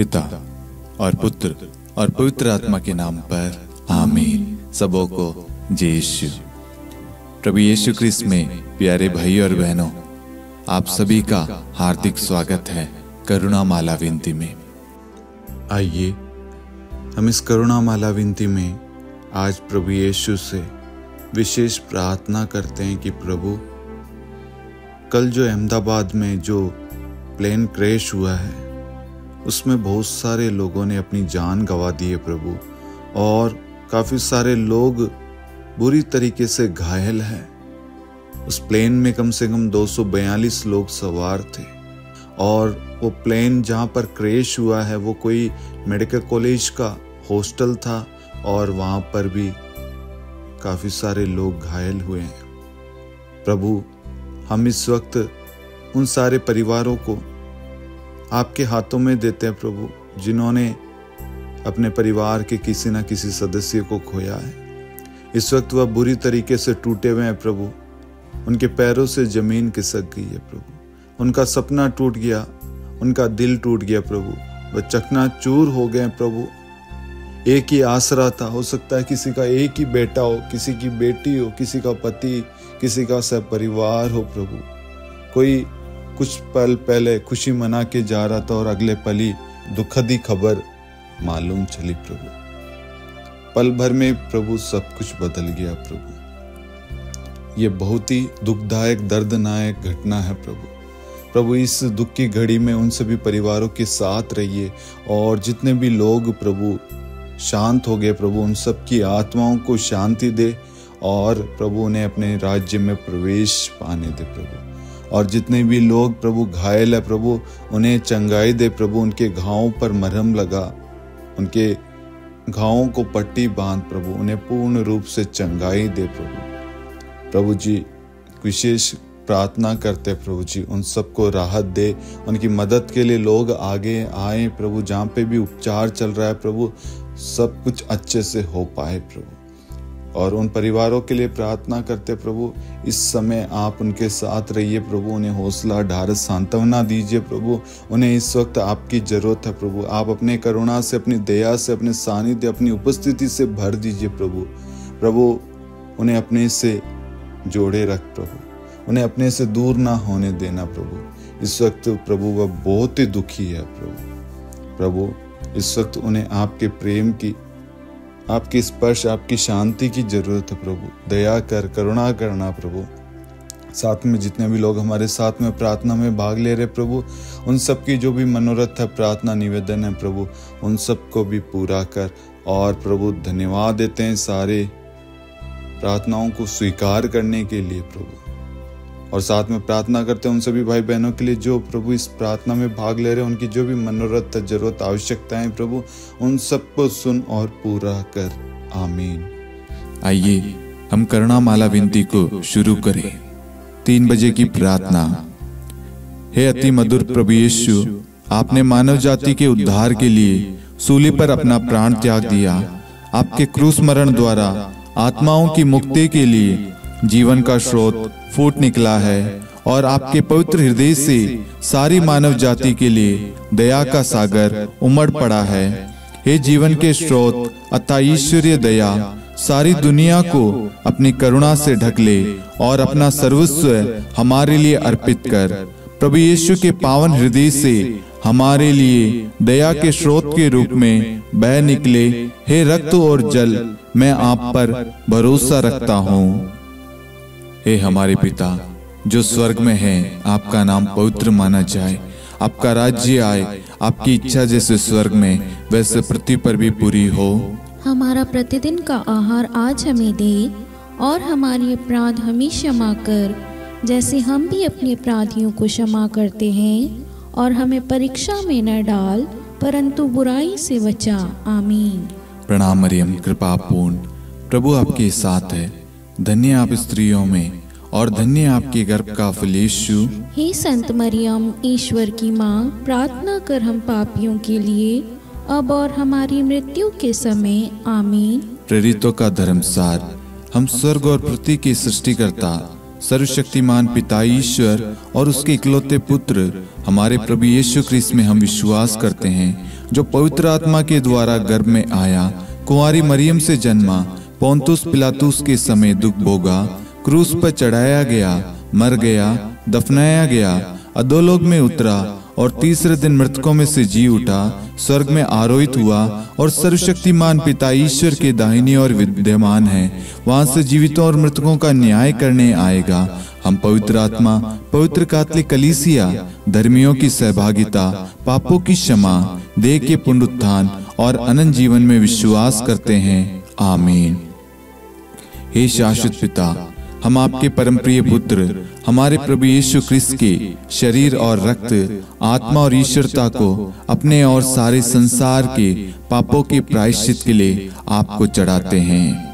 पिता और पुत्र और पवित्र आत्मा के नाम पर आमीन। सबों को जय यीशु। प्रभु यीशु क्रिस्त में प्यारे भाई और बहनों, आप सभी का हार्दिक स्वागत है करुणा माला विनती में। आइए हम इस करुणा माला विनती में आज प्रभु यीशु से विशेष प्रार्थना करते हैं कि प्रभु, कल जो अहमदाबाद में जो प्लेन क्रैश हुआ है उसमें बहुत सारे लोगों ने अपनी जान गंवा दी है प्रभु, और काफ़ी सारे लोग बुरी तरीके से घायल हैं। उस प्लेन में कम से कम 242 लोग सवार थे, और वो प्लेन जहाँ पर क्रैश हुआ है वो कोई मेडिकल कॉलेज का हॉस्टल था, और वहाँ पर भी काफ़ी सारे लोग घायल हुए हैं। प्रभु, हम इस वक्त उन सारे परिवारों को आपके हाथों में देते हैं प्रभु, जिन्होंने अपने परिवार के किसी न किसी सदस्य को खोया है। इस वक्त वह बुरी तरीके से टूटे हुए हैं प्रभु, उनके पैरों से जमीन खिसक गई है प्रभु, उनका सपना टूट गया, उनका दिल टूट गया प्रभु, वह चकनाचूर हो गए प्रभु। एक ही आसरा था, हो सकता है किसी का एक ही बेटा हो, किसी की बेटी हो, किसी का पति, किसी का सब परिवार हो प्रभु। कोई कुछ पल पहले खुशी मना के जा रहा था और अगले पल ही दुखद ही खबर मालूम चली प्रभु। पल भर में प्रभु सब कुछ बदल गया प्रभु। ये बहुत ही दुखदायक दर्दनायक घटना है प्रभु। प्रभु, इस दुख की घड़ी में उन सभी परिवारों के साथ रहिए, और जितने भी लोग प्रभु शांत हो गए प्रभु, उन सब की आत्माओं को शांति दे, और प्रभु उन्हें अपने राज्य में प्रवेश पाने दे प्रभु। और जितने भी लोग प्रभु घायल है प्रभु, उन्हें चंगाई दे प्रभु, उनके घावों पर मरहम लगा, उनके घावों को पट्टी बांध प्रभु, उन्हें पूर्ण रूप से चंगाई दे प्रभु। प्रभु जी, विशेष प्रार्थना करते प्रभु जी, उन सबको राहत दे, उनकी मदद के लिए लोग आगे आए प्रभु। जहाँ पे भी उपचार चल रहा है प्रभु, सब कुछ अच्छे से हो पाए प्रभु। और उन परिवारों के लिए प्रार्थना करते प्रभु, इस समय आप उनके साथ रहिए प्रभु, उन्हें हौसला, ढाढ़स, सांत्वना दीजिए प्रभु। उन्हें इस वक्त आपकी जरूरत है प्रभु। आप अपने करुणा से, अपनी दया से, अपने सानिध्य, अपनी उपस्थिति से भर दीजिए प्रभु। प्रभु, उन्हें अपने से जोड़े रख प्रभु, उन्हें अपने से दूर ना होने देना प्रभु। इस वक्त प्रभु वह बहुत ही दुखी है प्रभु। प्रभु, इस वक्त उन्हें आपके प्रेम की, आपकी स्पर्श, आपकी शांति की जरूरत है प्रभु। दया कर, करुणा करना प्रभु। साथ में जितने भी लोग हमारे साथ में प्रार्थना में भाग ले रहे प्रभु, उन सब की जो भी मनोरथ है, प्रार्थना, निवेदन है प्रभु, उन सब को भी पूरा कर। और प्रभु धन्यवाद देते हैं सारे प्रार्थनाओं को स्वीकार करने के लिए प्रभु। और साथ में प्रार्थना करते हैं उन सभी भाई बहनों के लिए जो प्रभु इस प्रार्थना में भाग ले रहे हैं, उनकी जो भी मनोरथ, जरूरत, आवश्यकताएं प्रभु, उन सबको सुन और पूरा कर। आमीन। आइए हम करुणा माला विनती को शुरू करें। 3 बजे की प्रार्थना। हे अति मधुर प्रभु यीशु, आपने मानव जाति के उद्धार के लिए सूली पर अपना प्राण त्याग दिया। आपके क्रूस मरण द्वारा आत्माओं की मुक्ति के लिए जीवन का स्रोत फूट निकला है, और आपके पवित्र हृदय से सारी मानव जाति के लिए दया का सागर उमड़ पड़ा है। हे जीवन के स्रोत अतः ईश्वरीय दया, सारी दुनिया को अपनी करुणा से ढक ले और अपना सर्वस्व हमारे लिए अर्पित कर। प्रभु यीशु के पावन हृदय से हमारे लिए दया के स्रोत के रूप में बह निकले। हे रक्त और जल, मैं आप पर भरोसा रखता हूँ। हे हमारे पिता जो स्वर्ग में है, आपका नाम पवित्र माना जाए, आपका राज्य आए, आपकी इच्छा जैसे स्वर्ग में वैसे पृथ्वी पर भी पूरी हो। हमारा प्रतिदिन का आहार आज हमें दे, और हमारे अपराध हमें क्षमा कर, जैसे हम भी अपने अपराधियों को क्षमा करते हैं, और हमें परीक्षा में न डाल, परंतु बुराई से बचा। आमीन। प्रणाम मरियम, कृपा पूर्ण, प्रभु आपके साथ है। धन्य आप स्त्रियों में, और धन्य आपके गर्भ का फल यीशु। हे संत मरियम, ईश्वर की माँ, प्रार्थना कर हम पापियों के लिए, अब और हमारी मृत्यु के समय। आमीन। प्रेरितों का धर्मसार। हम स्वर्ग और पृथ्वी के सृष्टिकर्ता सर्वशक्तिमान पिता ईश्वर और उसके इकलौते पुत्र हमारे प्रभु यीशु ख्रीस्त में हम विश्वास करते हैं, जो पवित्र आत्मा के द्वारा गर्भ में आया, कुंवारी मरियम से जन्मा, पोंतुस पिलातुस के समय दुख भोगा, क्रूस पर चढ़ाया गया, मर गया, दफनाया गया, अधोलोक में उतरा और तीसरे दिन मृतकों में से जी उठा, स्वर्ग में आरोहित हुआ और सर्वशक्तिमान पिता ईश्वर के दाहिनी ओर विद्यमान है, वहां से जीवितों और मृतकों का न्याय करने आएगा। हम पवित्र आत्मा, पवित्र कैथोलिक कलीसिया, धर्मियों की सहभागिता, पापों की क्षमा, देह के पुनरुत्थान और अनंत जीवन में विश्वास करते हैं। आमीन। हे शाश्वत पिता, हम आपके परम प्रिय पुत्र हमारे प्रभु यीशु ख्रीस्त के शरीर और रक्त, आत्मा और ईश्वरता को अपने और सारे संसार के पापों के प्रायश्चित के लिए आपको चढ़ाते हैं।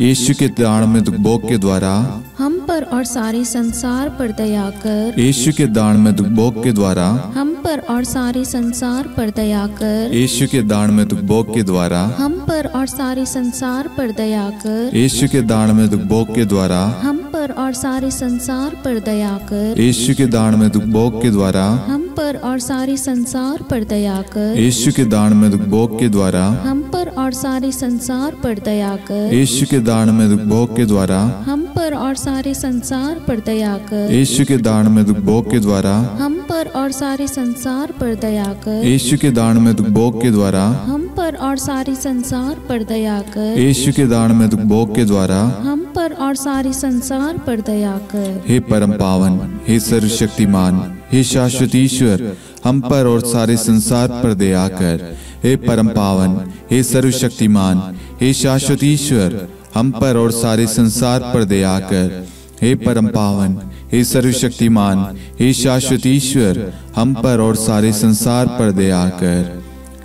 यीशु के दान दुख भोग के द्वारा हम पर और सारे संसार पर दया कर। यीशु के दान दुख भोग के द्वारा हम पर और सारे संसार पर दया कर। यीशु के दान दुख भोग के द्वारा हम पर और सारे संसार पर दया कर। यीशु के दान दुख भोग के द्वारा हम पर और सारे संसार पर दया कर। यीशु के दान दुख भोग के द्वारा हम पर और सारे संसार पर दया कर। यीशु के दान दुख भोग के द्वारा हम पर और सारे संसार पर दया कर। यीशु के दान दुख भोग के द्वारा हम पर और सारे संसार पर दया कर। यीशु के दान दुख भोग के द्वारा हम पर और सारे संसार पर दया कर। यीशु के दान दुख भोग के द्वारा हम पर और सारे संसार पर दया कर। यीशु के दान दुख भोग के द्वारा हम पर और सारे संसार पर दया कर। हे परम पावन, हे सर्वशक्तिमान, हे शाश्वत ईश्वर, हम पर और सारे संसार पर दया कर। हे परम पावन, हे सर्वशक्तिमान, हे शाश्वत ईश्वर, हम पर और सारे संसार पर दया कर। हे परम पावन, हे सर्वशक्तिमान, हे शाश्वत ईश्वर, हम पर और सारे संसार पर दया कर।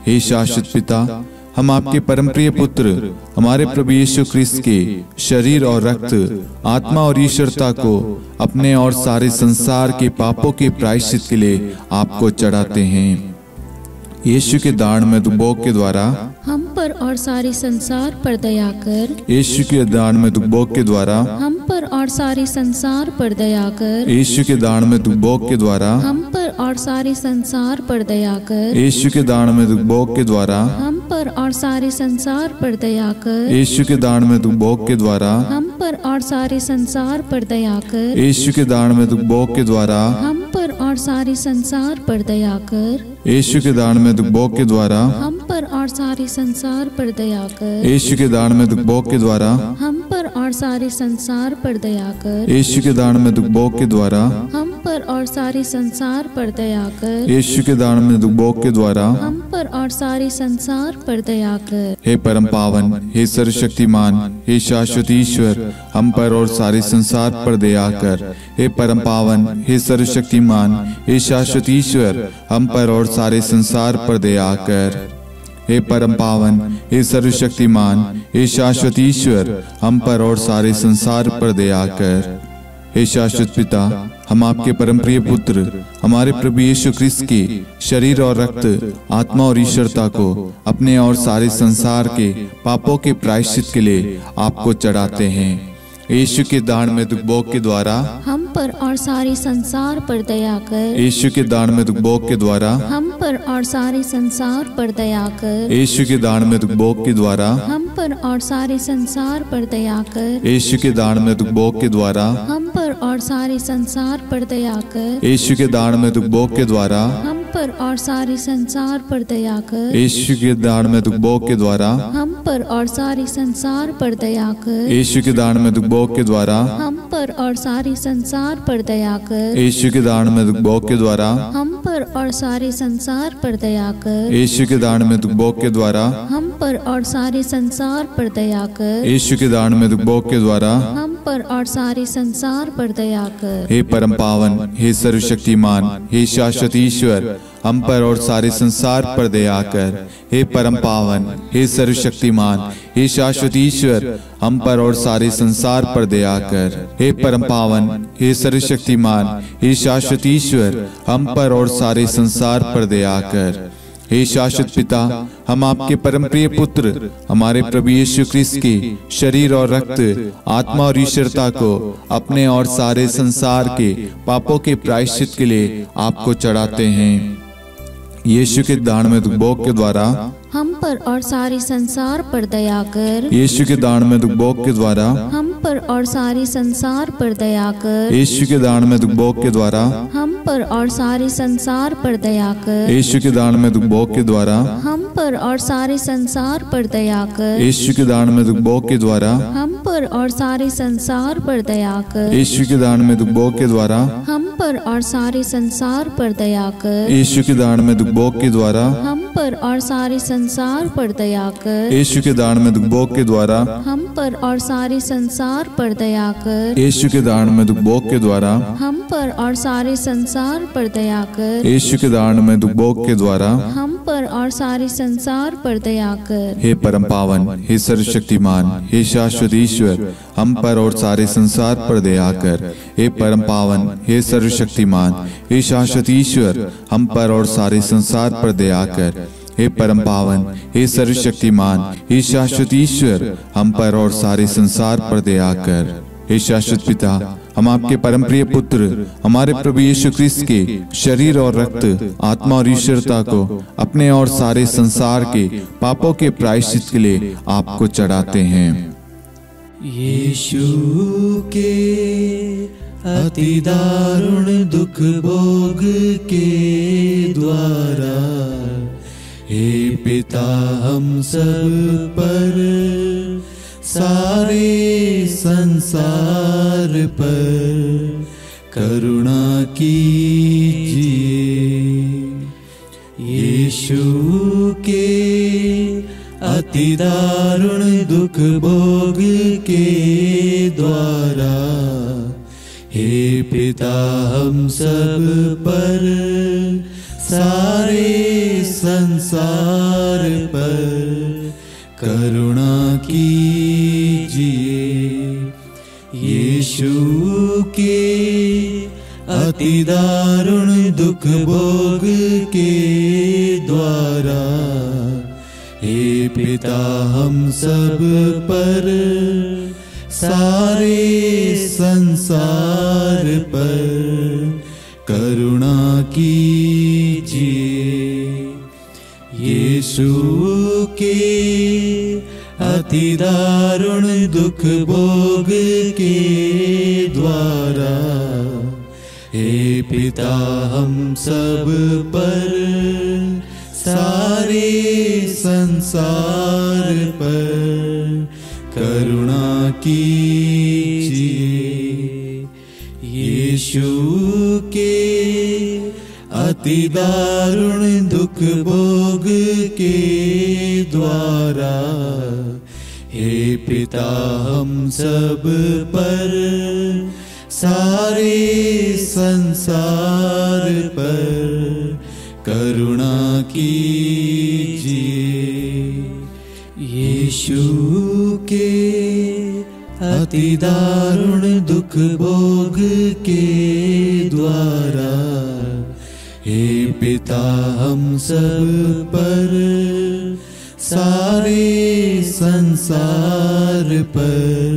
हे शाश्वत पिता, हम आपके परम प्रिय पुत्र हमारे प्रभु यीशु ख्रीस्त के शरीर और रक्त, आत्मा और ईश्वरता को अपने और सारे संसार के पापों के प्रायश्चित के लिए आपको चढ़ाते हैं। यीशु के दान दुख भोग के द्वारा हम पर और सारे संसार पर दया कर। यीशु के दान दुख भोग के द्वारा हम पर और सारे संसार पर दया कर। यीशु के दान दुख भोग के द्वारा हम पर और सारे संसार पर दया कर। यीशु के दान दुख भोग के द्वारा हम पर और सारे संसार पर दया कर। यीशु के दान दुख भोग के द्वारा हम पर और सारे संसार पर दया कर। यीशु के दान दुख भोग के द्वारा हम पर और सारे संसार पर दया कर। यीशु के दान दुख भोग के द्वारा हम पर और सारे संसार पर दया कर। यीशु के दान दुख भोग के द्वारा हम पर और सारे संसार पर दया कर। यीशु के दान दुख भोग के द्वारा हम पर और सारे संसार पर दया कर। यीशु के दान दुख भोग के द्वारा हम पर और सारे संसार पर दया कर। हे परम पावन, हे सर्वशक्तिमान, हे शाश्वत ईश्वर, हम पर और सारे संसार पर दया कर। हे परम पावन, हे सर्वशक्तिमान, हे शाश्वत ईश्वर, हम पर और सारे संसार पर दया कर। हे परम पावन, हे सर्वशक्तिमान, हे शाश्वत ईश्वर, हम पर और सारे संसार पर दया कर। हे शाश्वत पिता, हम आपके परम प्रिय पुत्र हमारे प्रभु यीशु ख्रीस्त के शरीर और रक्त, आत्मा और ईश्वरता को अपने और सारे संसार के पापों के प्रायश्चित के लिए आपको चढ़ाते हैं। यीशु के दान दुख भोग के द्वारा हम पर और सारे संसार पर दया कर। यीशु के दान दुख भोग के द्वारा हम पर और सारे संसार पर दया कर। यीशु के दान दुख भोग के द्वारा हम पर और सारे संसार पर दया कर। यीशु के दान दुख भोग के द्वारा हम पर और सारे संसार पर दया कर। यीशु के दान दुख भोग के द्वारा हम पर और सारे संसार पर दया कर। यीशु के दान दुख भोग के द्वारा हम पर और सारे संसार पर दया कर। यीशु के दान दुख भोग के द्वारा हम पर और सारे संसार पर दया कर। यीशु के दान दुख भोग के द्वारा हम पर और सारे संसार पर दया कर। यीशु के दान दुख भोग के द्वारा हम पर और सारे संसार पर दया कर। यीशु के दान दुख भोग के द्वारा हम पर और सारे संसार पर दया कर। हे परम पावन, हे सर्वशक्तिमान, हे शाश्वत ईश्वर, हम पर और सारे संसार पर दया कर। हे परम पावन, हे सर्वशक्तिमान, हे शाश्वत ईश्वर, हम पर और सारे संसार पर दया कर। हे परम पावन, हे सर्वशक्तिमान, हे शाश्वत ईश्वर, हम पर और सारे संसार पर दया कर। हे शाश्वत पिता, हम आपके परम प्रिय पुत्र हमारे प्रभु यीशु ख्रिस्त के शरीर और रक्त, आत्मा और ईश्वरता को अपने और सारे संसार के पापों के प्रायश्चित के लिए आपको चढ़ाते हैं। यीशु के दान में भोग के द्वारा हम पर और सारे संसार पर दया कर। यीशु के दान में भोग के द्वारा हम पर और सारे संसार पर दया कर। यीशु के दान में भोग के द्वारा हम पर और सारे संसार पर दया कर। यीशु के दान में भोग के द्वारा हम पर और सारे संसार पर दया कर। यीशु के दान में भोग के द्वारा हम पर और सारे संसार पर दया कर। यीशु के दान में भोग के द्वारा हम पर और सारे संसार पर दया कर। यीशु के दान में भोग के द्वारा हम पर और सारे संसार पर दया कर। यीशु के दान में भोग के द्वारा हम पर और सारे संसार पर दया कर। यीशु के दान में भोग के द्वारा हम पर और सारे संसार पर दया कर। यीशु के दान में भोग के द्वारा हम पर और सारे संसार पर दया कर। हे परम पावन, हे सर्वशक्तिमान, हे शाश्वत ईश्वर, हम पर और सारे संसार पर दया कर। हे परम पावन, हे सर्वशक्तिमान, हे शाश्वत ईश्वर, हम पर और सारे संसार पर दया कर। हे परम पावन, हे सर्वशक्तिमान, हे शाश्वत ईश्वर, हम पर और सारे संसार पर दया कर। हे शाश्वत पिता, हम आपके परम प्रिय पुत्र हमारे प्रभु यीशु ख्रिस्त के शरीर और रक्त, आत्मा और ईश्वरता को अपने और सारे संसार के पापों के प्रायश्चित के लिए आपको चढ़ाते हैं। यीशु के अति दारुण दुख भोग के द्वारा हे पिता हम सब पर, सारे संसार पर करुणा कीजिए। यीशु के अति दारुण दुख भोग के द्वारा हे पिता हम सब पर, सारे संसार पर करुणा कीजिए। यीशु के अति दारुण दुख भोग के द्वारा हे पिता हम सब पर, सारे संसार पर करुणा कीजिए। यीशु के अति दारुण दुख भोग के द्वारा हे पिता हम सब पर, सारे संसार पर करुणा कीजिए। यीशु के अति दारुण दुख भोग के द्वारा हे पिता हम सब पर, सारे संसार पर करुणा कीजिए। यीशु के अति दारुण दुख भोग के द्वारा हे पिता हम सब पर, सारे संसार पर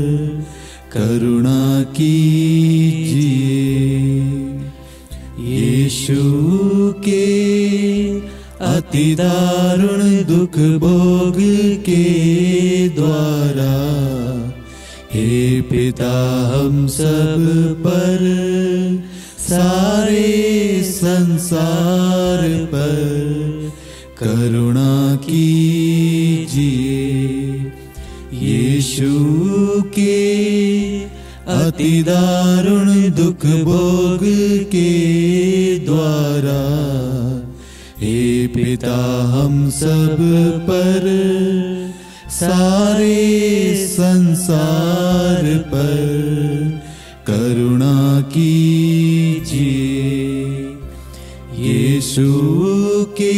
करुणा कीजिए। यीशु के अति दारुण दुख भोग के द्वारा हे पिता हम सब पर, सारे संसार पर करुणा कीजिए। यीशु के अति दारुण दुख भोग के द्वारा हे पिता हम सब पर, सारे संसार पर करुणा कीजिए। यीशु के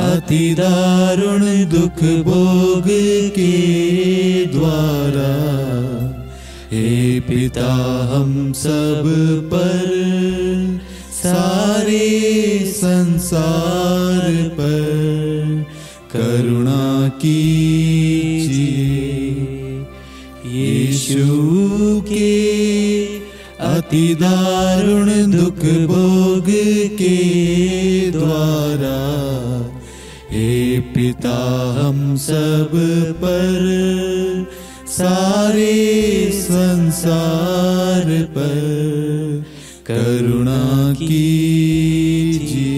अति दारुण दुख भोग के द्वारा हे पिता हम सब पर, सारे संसार पर करुणा कीजिए। यीशु के अति दारुण दुख भोग के द्वारा हे पिता हम सब पर सारे संसार पर करुणा कीजिए।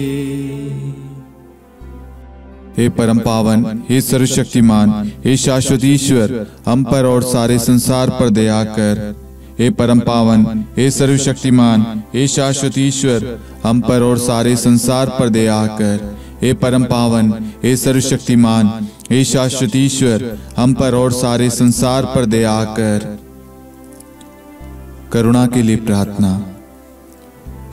हे परम पावन, हे सर्वशक्तिमान, हे शाश्वत ईश्वर, हम पर और सारे संसार पर दया कर। हे परम पावन, हे सर्वशक्तिमान, हे शाश्वत ईश्वर, हम पर और सारे संसार पर दया कर। हे परम पावन, हे सर्वशक्तिमान, हे शाश्वत ईश्वर, हम पर और सारे संसार पर दया कर। करुणा के लिए प्रार्थना।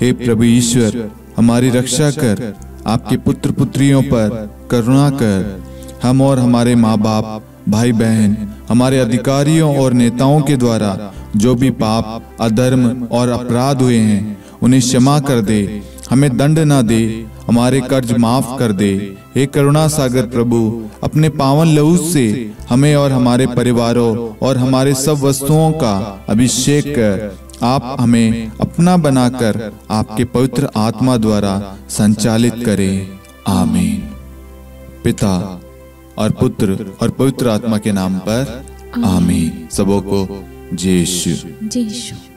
हे प्रभु ईश्वर, हमारी रक्षा कर, आपके पुत्र पुत्रियों पर करुणा कर। हम और हमारे माँ बाप, भाई बहन, हमारे अधिकारियों और नेताओं के द्वारा जो भी पाप, अधर्म और अपराध हुए हैं उन्हें क्षमा कर दे, हमें दंड ना दे, हमारे कर्ज माफ कर दे। हे करुणा सागर प्रभु, अपने पावन लहू से हमें और हमारे परिवारों और हमारे सब वस्तुओं का अभिषेक कर। आप हमें अपना बनाकर आपके पवित्र आत्मा द्वारा संचालित करें। आमीन। पिता और पुत्र और पवित्र आत्मा के नाम पर आमीन। सबों को जय यीशु। जय यीशु।